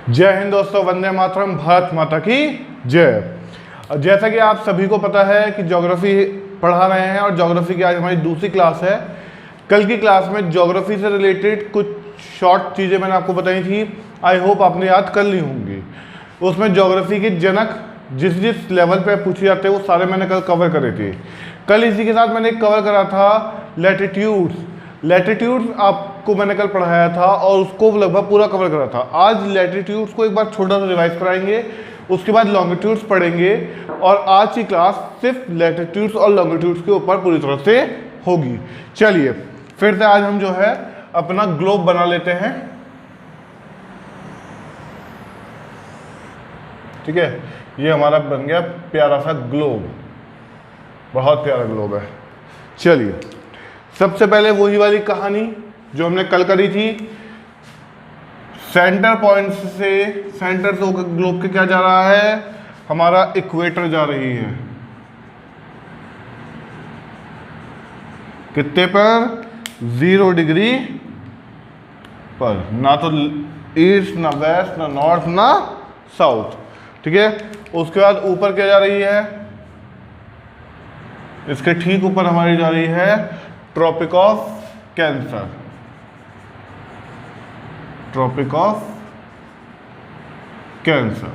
जय हिंद दोस्तों, वंदे मातरम, भारत माता की जय। जैसा कि आप सभी को पता है कि ज्योग्राफी पढ़ा रहे हैं और ज्योग्राफी की आज हमारी दूसरी क्लास है। कल की क्लास में ज्योग्राफी से रिलेटेड कुछ शॉर्ट चीज़ें मैंने आपको बताई थी, आई होप आपने याद कर ली होंगी। उसमें ज्योग्राफी के जनक जिस जिस लेवल पे पूछे जाते हैं वो सारे मैंने कल कवर करे थे। कल इसी के साथ मैंने कवर करा था लैटिट्यूड्स आपको मैंने कल पढ़ाया था और उसको लगभग पूरा कवर करा था। आज लैटिट्यूड्स को एक बार छोटा सा रिवाइज कराएंगे, उसके बाद लॉन्गिट्यूड्स पढ़ेंगे और आज की क्लास सिर्फ लैटिट्यूड्स और लॉन्गिट्यूड्स के ऊपर पूरी तरह से होगी। चलिए फिर से आज हम जो है अपना ग्लोब बना लेते हैं। ठीक है, ये हमारा बन गया प्यारा सा ग्लोब, बहुत प्यारा ग्लोब है। चलिए सबसे पहले वही वाली कहानी जो हमने कल करी थी, सेंटर से होकर ग्लोब के क्या जा रहा है, हमारा इक्वेटर जा रही है। कितने पर? 0 डिग्री पर, ना तो ईस्ट ना वेस्ट ना नॉर्थ ना साउथ। ठीक है, उसके बाद ऊपर क्या जा रही है, इसके ठीक ऊपर हमारी जा रही है Tropic of Cancer. Tropic of Cancer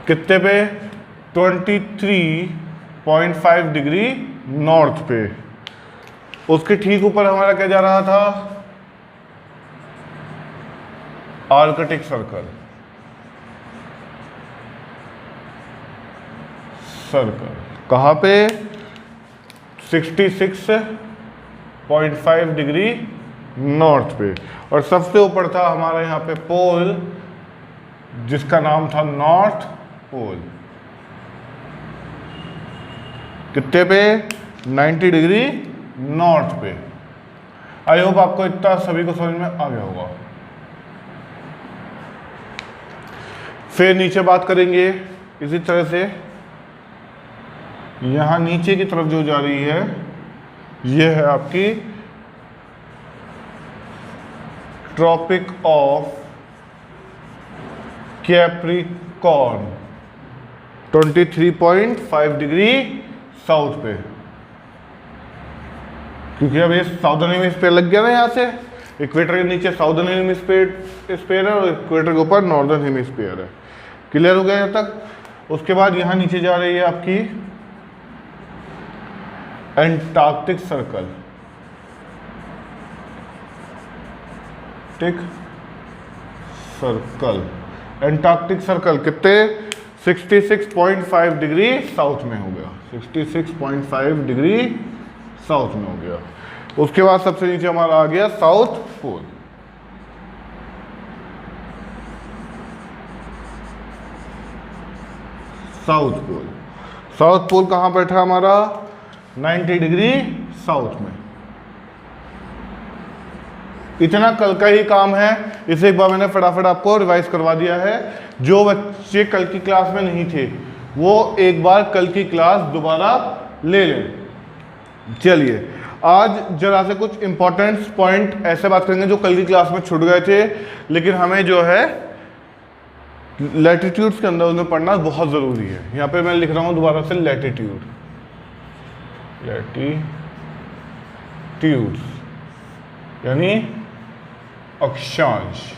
कितने पे? 23.5 डिग्री नॉर्थ पे। उसके ठीक ऊपर हमारा क्या जा रहा था, आर्कटिक सर्कल। कहाँ पे? 66.5 डिग्री नॉर्थ पे। और सबसे ऊपर था हमारा यहाँ पे पोल, जिसका नाम था नॉर्थ पोल। कितने पे? 90 डिग्री नॉर्थ पे। आई होप आपको इतना सभी को समझ में आ गया होगा। फिर नीचे बात करेंगे इसी तरह से, यहां नीचे की तरफ जो जा रही है ये है आपकी Tropic of Capricorn, 23.5 degree south पे। क्योंकि अब ये साउदर्न हेमिस्फीयर लग गया ना, यहां से इक्वेटर के नीचे साउदर्न हेमिस्फीयर है और इक्वेटर के ऊपर नॉर्दर्न हेमिस्फीयर है। क्लियर हो गया यहाँ तक? उसके बाद यहां नीचे जा रही है आपकी एंटार्क्टिक सर्कल। एंटार्क्टिक सर्कल कितने? 66.5 डिग्री साउथ में हो गया। 66.5 डिग्री साउथ में हो गया। उसके बाद सबसे नीचे हमारा आ गया साउथ पोल। साउथ पोल कहां बैठा हमारा? 90 डिग्री साउथ में। इतना कल का ही काम है, इसे एक बार मैंने फटाफट आपको रिवाइज करवा दिया है। जो बच्चे कल की क्लास में नहीं थे वो एक बार कल की क्लास दोबारा ले लें। चलिए आज जरा से कुछ इंपॉर्टेंट पॉइंट ऐसे बात करेंगे जो कल की क्लास में छूट गए थे, लेकिन हमें जो है लैटिट्यूड्स के अंदर उन्हें पढ़ना बहुत ज़रूरी है। यहाँ पे मैं लिख रहा हूँ दोबारा से लैटिट्यूड्स यानी अक्षांश।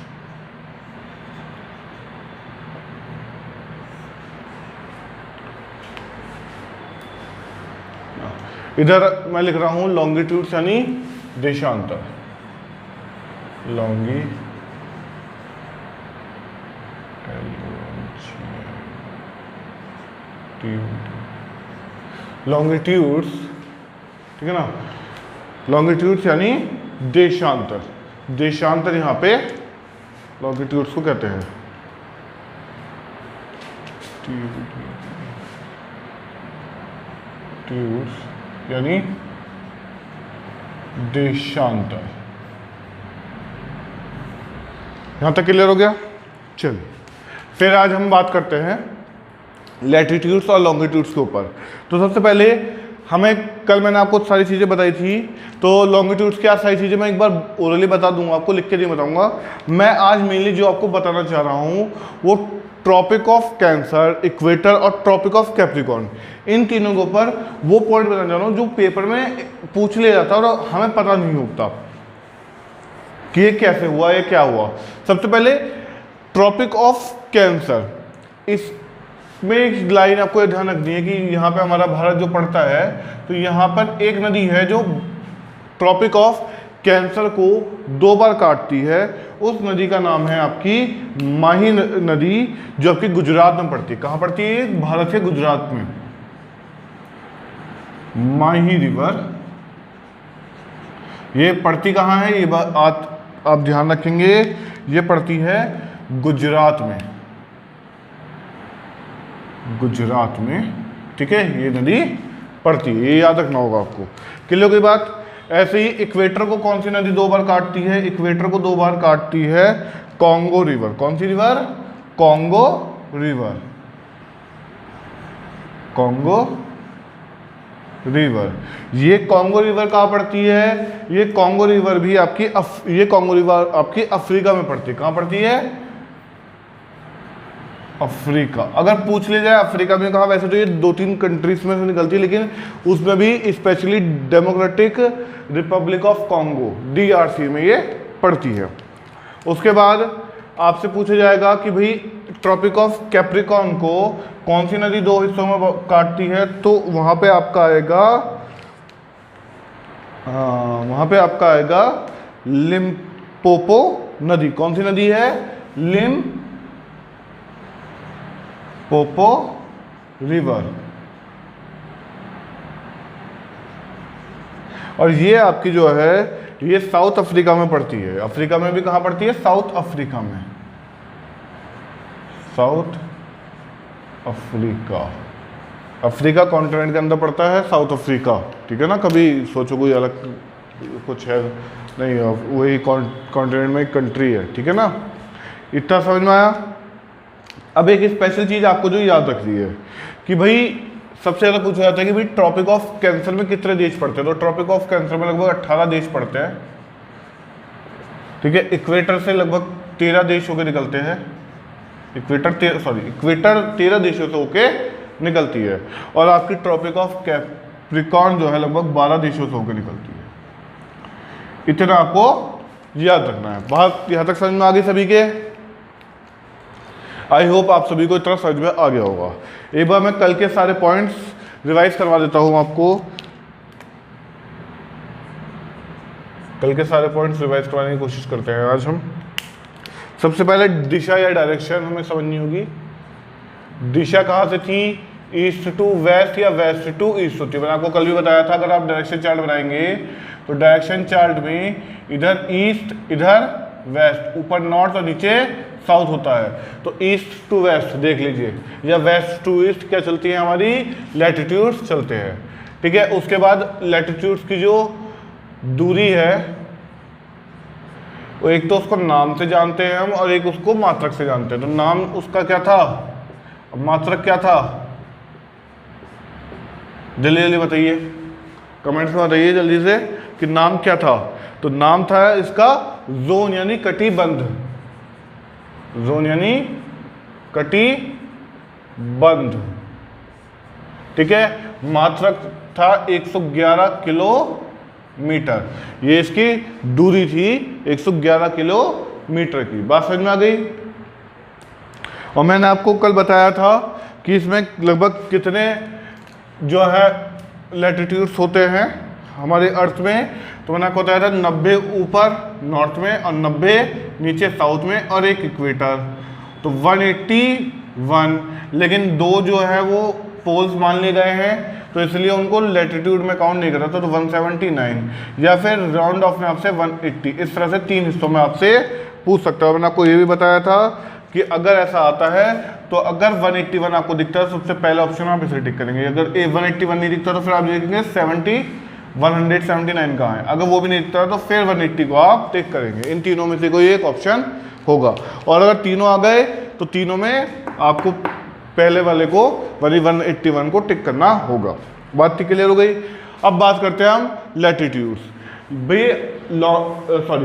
इधर मैं लिख रहा हूं लॉन्गिट्यूड्स यानी देशांतर। लॉन्गिट्यूड्स, ठीक है ना, लॉन्गिट्यूड्स यानी देशांतर। देशांतर यहाँ पे लॉन्गिट्यूड्स को कहते हैं। ट्यूड्स यानी देशांतर। यहां तक क्लियर हो गया? चलिए फिर आज हम बात करते हैं लैटिट्यूड्स और लॉन्गिट्यूड्स के ऊपर। तो सबसे पहले हमें कल मैंने आपको सारी चीज़ें बताई थी, तो लॉन्गिट्यूड्स क्या सारी चीज़ें मैं एक बार ओरली बता दूंगा आपको, लिख के नहीं बताऊंगा। मैं आज मेनली जो आपको बताना चाह रहा हूँ वो ट्रॉपिक ऑफ कैंसर, इक्वेटर और ट्रॉपिक ऑफ कैप्रिकॉर्न, इन तीनों के ऊपर वो पॉइंट बताना चाह रहा हूँ जो पेपर में पूछ लिया जाता है और हमें पता नहीं होता कि ये कैसे हुआ, ये क्या हुआ। सबसे पहले ट्रॉपिक ऑफ कैंसर, इसमें एक लाइन आपको ये ध्यान रखनी है कि यहाँ पे हमारा भारत जो पड़ता है, तो यहाँ पर एक नदी है जो ट्रॉपिक ऑफ कैंसर को 2 बार काटती है। उस नदी का नाम है आपकी माही नदी, जो आपकी गुजरात में पड़ती है। कहाँ पड़ती है? भारत के गुजरात में, माही रिवर। ये पड़ती कहाँ है? ये बात आप ध्यान रखेंगे, ये पड़ती है गुजरात में, गुजरात में, ठीक है, ये नदी पड़ती है, ये याद रखना होगा आपको। क्लियर की बात। ऐसे ही इक्वेटर को कौन सी नदी 2 बार काटती है? इक्वेटर को 2 बार काटती है कॉन्गो रिवर। कौन सी river? Congo river, Congo river. ये कॉन्गो रिवर कहाँ पड़ती है? ये कॉन्गो रिवर भी आपकी ये कॉन्गो रिवर आपकी अफ्रीका में पड़ती है। कहाँ पड़ती है? अफ्रीका। अगर पूछ लिया जाए अफ्रीका में कहाँ, वैसे तो ये 2-3 कंट्रीज में से निकलती है, लेकिन उसमें भी specially democratic Republic of Congo, DRC में ये पड़ती है। उसके बाद आपसे पूछा जाएगा कि भाई ट्रॉपिक ऑफ कैप्रिकॉर्न को कौन सी नदी 2 हिस्सों में काटती है? तो वहाँ पे आपका आएगा लिम्पोपो नदी। कौन सी नदी है? Limpopo river. और ये आपकी जो है ये साउथ अफ्रीका में पड़ती है। अफ्रीका में भी कहाँ पड़ती है? साउथ अफ्रीका में, साउथ अफ्रीका। अफ्रीका कॉन्टिनेंट के अंदर पड़ता है साउथ अफ्रीका, ठीक है ना। कभी सोचो कोई अलग कुछ है नहीं, वही कॉन्टिनेंट में एक कंट्री है, ठीक है ना। इतना समझ में आया। अब एक स्पेशल चीज़ आपको जो याद रखनी है कि भाई सबसे ज़्यादा पूछा जाता है कि भाई ट्रॉपिक ऑफ कैंसर में कितने देश पड़ते हैं? तो ट्रॉपिक ऑफ कैंसर में लगभग 18 देश पड़ते हैं, ठीक है। इक्वेटर से लगभग 13 देश होकर निकलते हैं। इक्वेटर 13 देशों से होके निकलती है। और आपकी ट्रॉपिक ऑफ कैप्रिकॉर्न जो है लगभग 12 देशों से होकर निकलती है। इतना आपको याद रखना है। बात यहाँ तक समझ में आ गई सभी के? आई होप आप सभी को इतना समझ में आ गया होगा। एक बार मैं कल के सारे पॉइंट्स रिवाइज करवा देता हूँ आपको। कल के सारे पॉइंट्स रिवाइज करवाने की कोशिश करते हैं आज हम। सबसे पहले दिशा या डायरेक्शन हमें समझनी होगी। दिशा कहाँ से थी? ईस्ट टू वेस्ट या वेस्ट टू ईस्ट होती है। मैंने आपको कल भी बताया था, अगर आप डायरेक्शन चार्ट बनाएंगे तो डायरेक्शन चार्ट में इधर ईस्ट, इधर वेस्ट, ऊपर नॉर्थ और नीचे साउथ होता है। तो ईस्ट टू वेस्ट देख लीजिए, या वेस्ट टू ईस्ट क्या चलती है? हमारी लैटिट्यूड्स चलते हैं, ठीक है। उसके बाद लैटिट्यूड्स की जो दूरी है वो एक तो उसको नाम से जानते हैं हम, और एक उसको मात्रक से जानते हैं। तो नाम उसका क्या था, मात्रक क्या था? जल्दी जल्दी बताइए, कमेंट्स में बताइए जल्दी से कि नाम क्या था। तो नाम था इसका जोन यानी कटिबंध, जोन यानी कटिबंध, ठीक है। मात्रक था 111 किलोमीटर, ये इसकी दूरी थी 111 किलोमीटर की। बात समझ में आ गई? और मैंने आपको कल बताया था कि इसमें लगभग कितने जो है लैटिट्यूड्स होते हैं हमारे अर्थ में। तो मैंने आपको बताया था 90 ऊपर नॉर्थ में और 90 नीचे साउथ में और एक इक्वेटर, तो 181। लेकिन 2 जो है वो पोल्स मान लिए गए हैं, तो इसलिए उनको लैटिट्यूड में काउंट नहीं करा था। तो 179 या फिर राउंड ऑफ में आपसे 180, इस तरह से 3 हिस्सों में आपसे पूछ सकता है। मैंने आपको ये भी बताया था कि अगर ऐसा आता है तो अगर 181 आपको दिखता है, सबसे पहला ऑप्शन आप इसे टिक करेंगे। अगर 181 नहीं दिखता तो फिर आप देखेंगे 179 कहाँ है। अगर वो भी नहीं दिखता है तो फिर 180 को आप टिक करेंगे। इन तीनों में से कोई एक ऑप्शन होगा। और अगर तीनों आ गए तो तीनों में आपको पहले वाले को 181 को टिक करना होगा। बात क्लियर हो गई? अब बात करते हैं हम लैटिट्यूड्स। भाई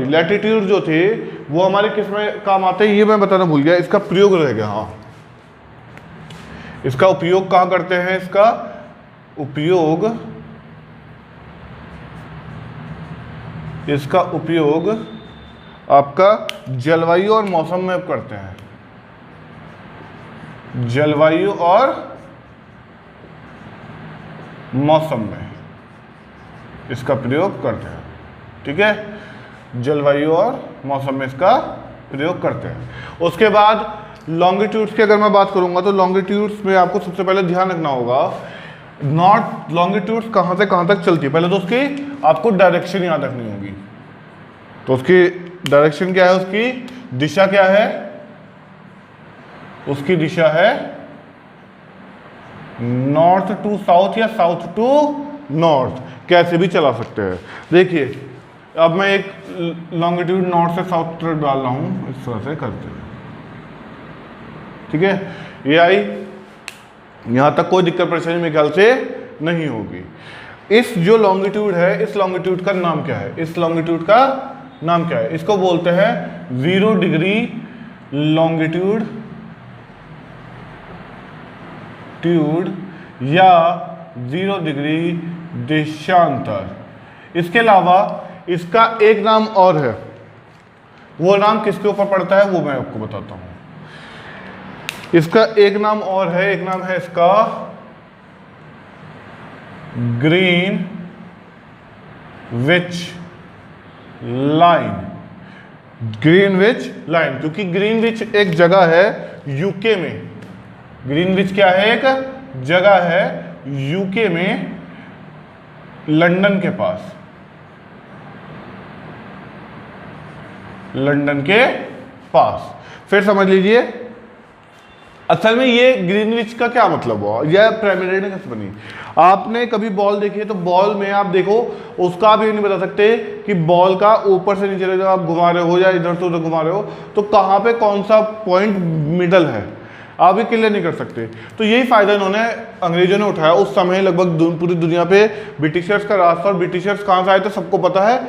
लैटिट्यूड जो थे वो हमारे किस में काम आते हैं, ये मैं बताना भूल गया, इसका प्रयोग रह गया। हाँ, इसका उपयोग कहाँ करते हैं, इसका उपयोग आपका जलवायु और मौसम में करते हैं, जलवायु और मौसम में इसका प्रयोग करते हैं। ठीक है, जलवायु और मौसम में इसका प्रयोग करते हैं। उसके बाद लॉन्गिट्यूड्स की अगर मैं बात करूंगा तो लॉन्गिट्यूड्स में आपको सबसे पहले ध्यान रखना होगा, नॉर्थ लॉन्गिट्यूड्स कहां से कहां तक चलती है। पहले तो उसकी आपको डायरेक्शन याद रखनी होगी। तो उसकी डायरेक्शन क्या है, उसकी दिशा क्या है, उसकी दिशा है नॉर्थ टू साउथ या साउथ टू नॉर्थ, कैसे भी चला सकते हैं। देखिए अब मैं एक लॉन्गिट्यूड नॉर्थ से साउथ तरफ डाल रहा हूं, इस तरह से करते हैं। ठीक है, ये आई, यहां तक कोई दिक्कत परेशानी मेरे ख्याल से नहीं होगी। इस जो लॉन्गिट्यूड है, इस लॉन्गिट्यूड का नाम क्या है, इस लॉन्गिट्यूड का नाम क्या है, इसको बोलते हैं 0 डिग्री लॉन्गिट्यूड या 0 डिग्री देशांतर। इसके अलावा इसका एक नाम और है, वो नाम किसके ऊपर पड़ता है वो मैं आपको बताता हूं। इसका एक नाम और है, एक नाम है इसका ग्रीनविच लाइन। ग्रीनविच लाइन, क्योंकि ग्रीनविच एक जगह है यूके में। ग्रीनविच क्या है, एक जगह है यूके में, लंदन के पास, लंदन के पास। फिर समझ लीजिए असल में ये ग्रीनविच का क्या मतलब हुआ, यह प्राइमरी कैसे बनी। आपने कभी बॉल देखी है तो बॉल में आप देखो, उसका आप ये नहीं बता सकते कि बॉल का ऊपर से नीचे जब आप घुमा रहे हो या इधर से उधर घुमा रहे हो तो कहाँ पे कौन सा पॉइंट मिडल है, आप भी क्लियर नहीं कर सकते। तो यही फायदा इन्होंने अंग्रेजों ने उठाया। उस समय लगभग पूरी दुनिया पे ब्रिटिशर्स का राज था, और ब्रिटिशर्स कहाँ से आए थे सबको पता है,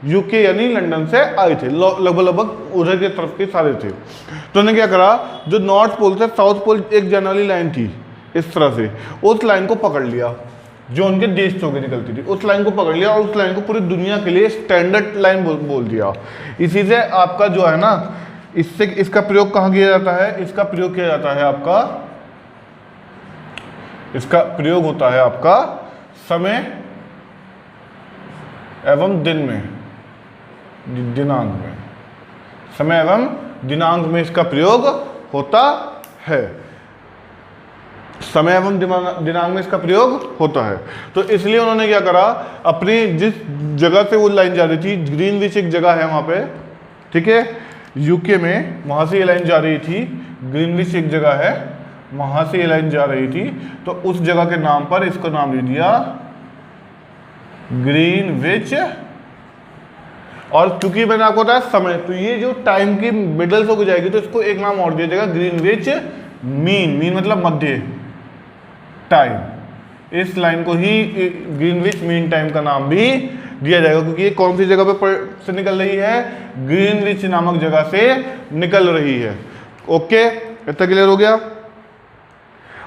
यूके यानी लंदन से आए थे, लगभग उधर की तरफ के सारे थे। तो उन्होंने क्या करा, जो नॉर्थ पोल से साउथ पोल एक जनरली लाइन थी इस तरह से, उस लाइन को पकड़ लिया जो उनके देश से होकर निकलती थी, उस लाइन को पकड़ लिया और उस लाइन को पूरी दुनिया के लिए स्टैंडर्ड लाइन बोल दिया। इसी से आपका जो है ना, इससे इसका प्रयोग कहाँ किया जाता है, इसका प्रयोग किया जाता है आपका, इसका प्रयोग होता है आपका समय एवं दिन में, दिनांक में, समय एवं दिनांक में इसका प्रयोग होता है, समय एवं दिनांक में इसका प्रयोग होता है। तो इसलिए उन्होंने क्या करा, अपनी जिस जगह से वो लाइन जा रही थी, ग्रीनविच एक जगह है वहां पे, ठीक है, यूके में, वहां से ये लाइन जा रही थी, ग्रीनविच एक जगह है, वहां से ये लाइन जा रही थी, तो उस जगह के नाम पर इसको नाम दे दिया ग्रीनविच। और क्योंकि मैंने आपको बताया समय, तो ये जो टाइम की मिडल से हो जाएगी तो इसको एक नाम और दिया जाएगा ग्रीनविच मीन। मीन मतलब मध्य टाइम। इस लाइन को ही ग्रीनविच मीन टाइम का नाम भी दिया जाएगा, क्योंकि ये कौन सी जगह पे से निकल रही है, ग्रीनविच नामक जगह से निकल रही है। ओके, इतना क्लियर हो गया।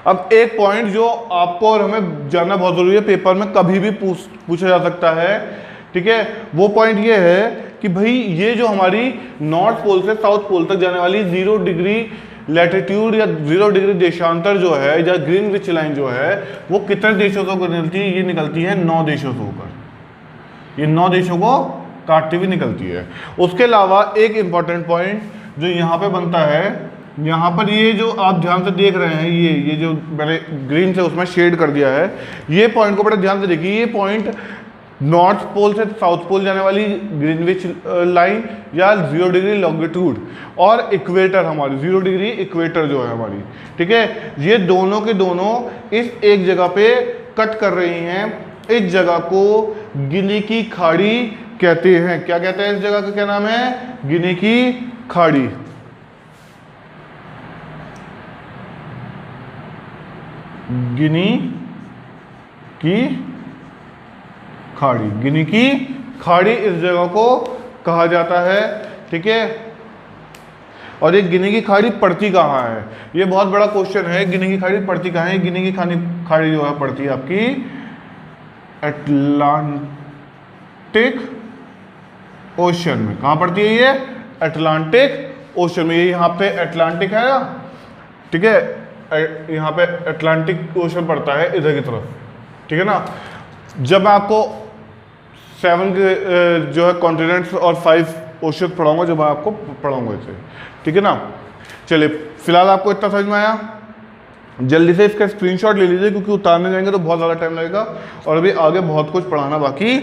अब एक पॉइंट जो आपको और हमें जानना बहुत जरूरी है, पेपर में कभी भी पूछा जा सकता है, ठीक है, वो पॉइंट ये है कि भाई ये जो हमारी नॉर्थ पोल से साउथ पोल तक जाने वाली 0 डिग्री लैटिट्यूड या 0 डिग्री देशांतर जो है, या ग्रीनविच लाइन जो है, वो कितने देशों से होकर निकलती है, ये निकलती है 9 देशों से होकर, ये 9 देशों को काटती हुई निकलती है। उसके अलावा एक इंपॉर्टेंट पॉइंट जो यहाँ पे बनता है, यहाँ पर ये जो आप ध्यान से देख रहे हैं, ये जो मैंने ग्रीन से उसमें शेड कर दिया है, ये पॉइंट को बड़ा ध्यान से देखिए। ये पॉइंट नॉर्थ पोल से साउथ पोल जाने वाली ग्रीनविच लाइन या 0 डिग्री लॉन्गिट्यूड और इक्वेटर, हमारी 0 डिग्री इक्वेटर जो है हमारी, ठीक है, ये दोनों के दोनों इस एक जगह पे कट कर रही हैं। इस जगह को गिनी की खाड़ी कहते हैं। क्या कहते हैं इस जगह का, क्या नाम है, गिनी की खाड़ी। गिनी की खाड़ी, गिनी की खाड़ी इस जगह को कहा जाता है। ठीक है, और ये गिनी की खाड़ी पड़ती कहाँ है, ये बहुत बड़ा क्वेश्चन है। गिनी की खाड़ी पड़ती कहाँ है? गिनी की खाड़ी जो है पड़ती है आपकी अटलांटिक ओशन में। कहाँ पड़ती है ये? अटलांटिक ओशन में। ये यहाँ पे अटलांटिक है ना, ठीक है, यहाँ पे अटलांटिक ओशन पड़ता है इधर की तरफ। ठीक है ना। जब मैं आपको 7 जो है कॉन्टिनेंट्स और 5 ओशन पढ़ाऊंगा, जब मैं आपको पढ़ाऊंगा इसे, ठीक है ना। चलिए फिलहाल आपको इतना समझ में आया, जल्दी से इसका स्क्रीनशॉट ले लीजिए क्योंकि उतारने जाएंगे तो बहुत ज़्यादा टाइम लगेगा और अभी आगे बहुत कुछ पढ़ाना बाकी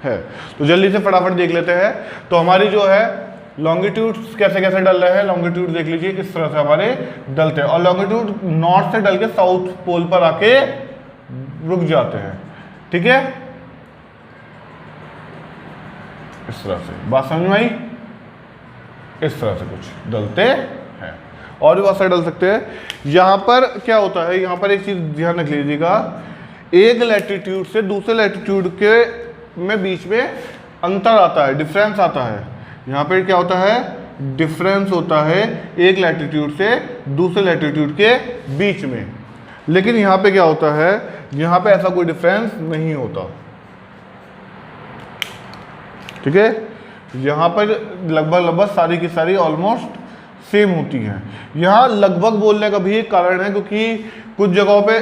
है। तो जल्दी से फटाफट देख लेते हैं। तो हमारी जो है लॉन्गिट्यूड कैसे कैसे डल रहे हैं, लॉन्गिट्यूड देख लीजिए इस तरह से हमारे डलते हैं और लॉन्गिट्यूड नॉर्थ से डल के साउथ पोल पर आके रुक जाते हैं। ठीक है, इस तरह से बात समझ में आई। इस तरह से कुछ डलते हैं और भी बहुत सारे डल सकते हैं। यहां पर क्या होता है, यहां पर एक चीज ध्यान रख लीजिएगा, एक लैटिट्यूड से दूसरे लैटिट्यूड के में बीच में अंतर आता है, डिफरेंस आता है। यहाँ पे क्या होता है? डिफरेंस होता है एक लैटिट्यूड से दूसरे लैटिट्यूड के बीच में। लेकिन यहाँ पे क्या होता है, यहाँ पे ऐसा कोई डिफरेंस नहीं होता। ठीक है, यहाँ पर लगभग सारी की सारी ऑलमोस्ट सेम होती हैं। यहाँ लगभग बोलने का भी एक कारण है क्योंकि कुछ जगहों पे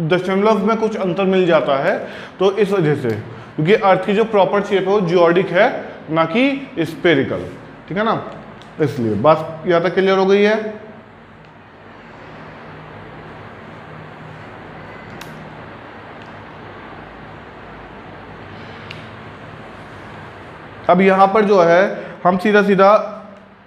दशमलव में कुछ अंतर मिल जाता है, तो इस वजह से, क्योंकि अर्थ की जो प्रॉपर शेप है वो जियोडिक है ना कि स्फेरिकल। ठीक है ना, इसलिए बात यहाँ तक क्लियर हो गई है। अब यहाँ पर जो है हम सीधा सीधा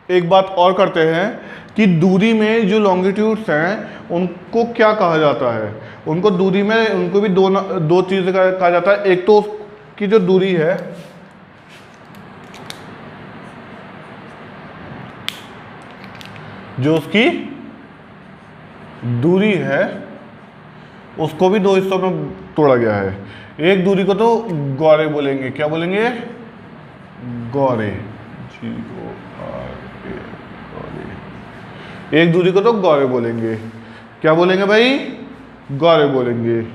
एक बात और करते हैं कि दूरी में जो लॉन्गिट्यूड्स हैं उनको क्या कहा जाता है। उनको दूरी में उनको भी दो चीज़ें कहा जाता है। एक तो की जो दूरी है, जो उसकी दूरी है उसको भी 2 हिस्सों में तोड़ा गया है। एक दूरी को तो गौरे बोलेंगे, क्या बोलेंगे? गौरे, GORE, गौरे। एक दूरी को तो गौरे बोलेंगे, क्या बोलेंगे भाई? गौरे बोलेंगे।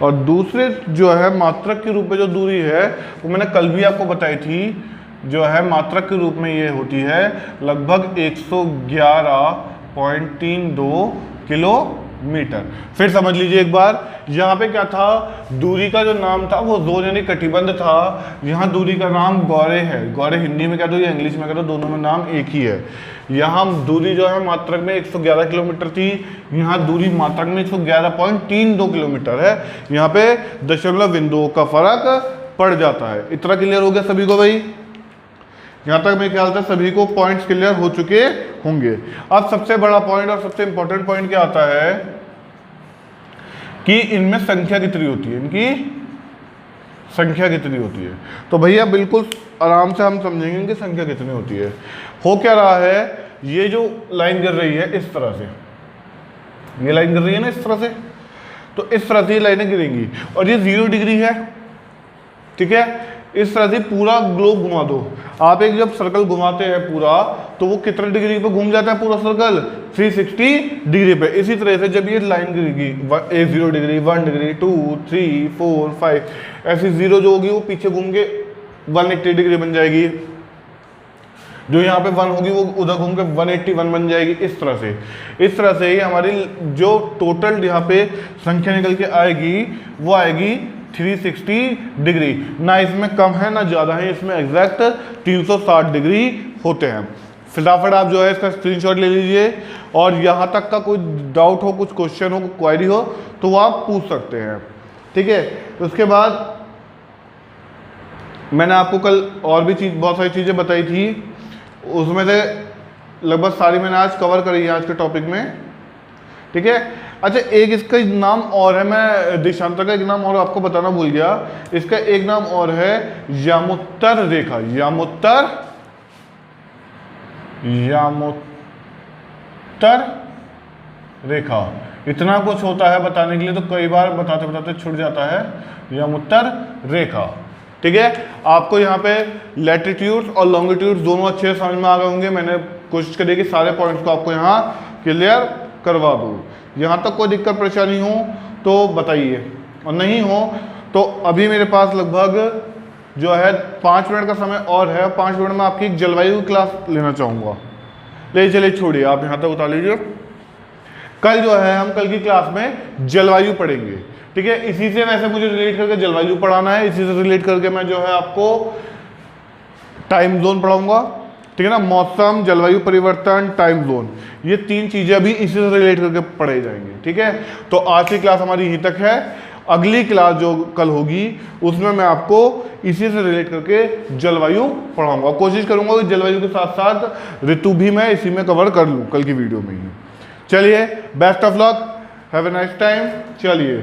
और दूसरे जो है मात्रक के रूप में जो दूरी है वो मैंने कल भी आपको बताई थी, जो है मात्रक के रूप में ये होती है लगभग 111.32 किलोमीटर। फिर समझ लीजिए एक बार, यहाँ पे क्या था, दूरी का जो नाम था वो जोन यानी कटिबंध था। यहाँ दूरी का नाम गौरे है। गौरे हिंदी में कह दो या इंग्लिश में कह दो, दोनों में नाम एक ही है। यहाँ दूरी जो है मात्रक में 111 किलोमीटर थी, यहाँ दूरी मात्रक में 111.32 किलोमीटर है। यहाँ पे दशमलव बिंदुओं का फर्क पड़ जाता है। इतना क्लियर हो गया सभी को भाई? यहाँ तक मेरे ख्याल से सभी को पॉइंट्स क्लियर हो चुके होंगे। अब सबसे बड़ा पॉइंट और सबसे इंपॉर्टेंट पॉइंट क्या आता है कि इनमें संख्या कितनी होती है, इनकी संख्या कितनी होती है। तो भैया बिल्कुल आराम से हम समझेंगे कि संख्या कितनी होती है। हो क्या रहा है, ये जो लाइन गिर रही है इस तरह से, ये लाइन गिर रही है ना इस तरह से, तो इस तरह से ये लाइनें गिरेंगी और ये 0 डिग्री है। ठीक है, इस तरह से पूरा ग्लोब घुमा दो आप। एक जब सर्कल घुमाते हैं पूरा तो वो कितने डिग्री पे घूम जाता है पूरा सर्कल? 360 डिग्री पे। इसी तरह से जब ये लाइन गिरेगी 0 डिग्री, 1 डिग्री, 2, 3, 4, 5, ऐसी 0 जो होगी वो पीछे घूम के 180 डिग्री बन जाएगी। जो यहाँ पे 1 होगी वो उधर घूम के 181 बन जाएगी। इस तरह से ही हमारी जो टोटल यहाँ पे संख्या निकल के आएगी वो आएगी 360 डिग्री। ना इसमें कम है ना ज़्यादा है, इसमें एग्जैक्ट 360 डिग्री होते हैं। फटाफट आप जो है इसका स्क्रीनशॉट ले लीजिए और यहाँ तक का कोई डाउट हो, कुछ क्वेश्चन हो, क्वेरी हो तो वो आप पूछ सकते हैं। ठीक है, तो उसके बाद मैंने आपको कल और भी बहुत सारी चीज़ें बताई थी, उसमें से लगभग सारी मैंने आज कवर करी है आज के टॉपिक में। ठीक है, अच्छा एक इसका नाम और है, मैं देशांतर का एक नाम और आपको बताना भूल गया। इसका एक नाम और है यामोत्तर रेखा। यामोत्तर रेखा, इतना कुछ होता है बताने के लिए, तो कई बार बताते बताते छूट जाता है यमोत्तर रेखा। ठीक है, आपको यहाँ पे लैटिट्यूड और लॉन्गिट्यूड दोनों अच्छे से समझ में आ गए होंगे। मैंने कोशिश करी कि सारे पॉइंट्स को आपको यहाँ क्लियर करवा दूँ। यहाँ तक कोई दिक्कत परेशानी हो तो बताइए, और नहीं हो तो अभी मेरे पास लगभग जो है 5 मिनट का समय और है। 5 मिनट में आपकी एक जलवायु क्लास लेना चाहूँगा। ले चलिए, छोड़िए आप यहाँ तक उतार लीजिए। कल जो है हम कल की क्लास में जलवायु पढ़ेंगे। ठीक है, इसी से वैसे मुझे रिलेट करके जलवायु पढ़ाना है, इसी से रिलेट करके मैं जो है आपको टाइम जोन पढ़ाऊंगा। ठीक है ना, मौसम, जलवायु परिवर्तन, टाइम जोन, ये 3 चीजें अभी इसी से रिलेट करके पढ़े जाएंगे। ठीक है, तो आज की क्लास हमारी यहीं तक है। अगली क्लास जो कल होगी उसमें मैं आपको इसी से रिलेट करके जलवायु पढ़ाऊंगा। कोशिश करूंगा कि जलवायु के साथ साथ ऋतु भी मैं इसी में कवर कर लूँ कल की वीडियो में ही। चलिए, best of luck, have a nice time. चलिए।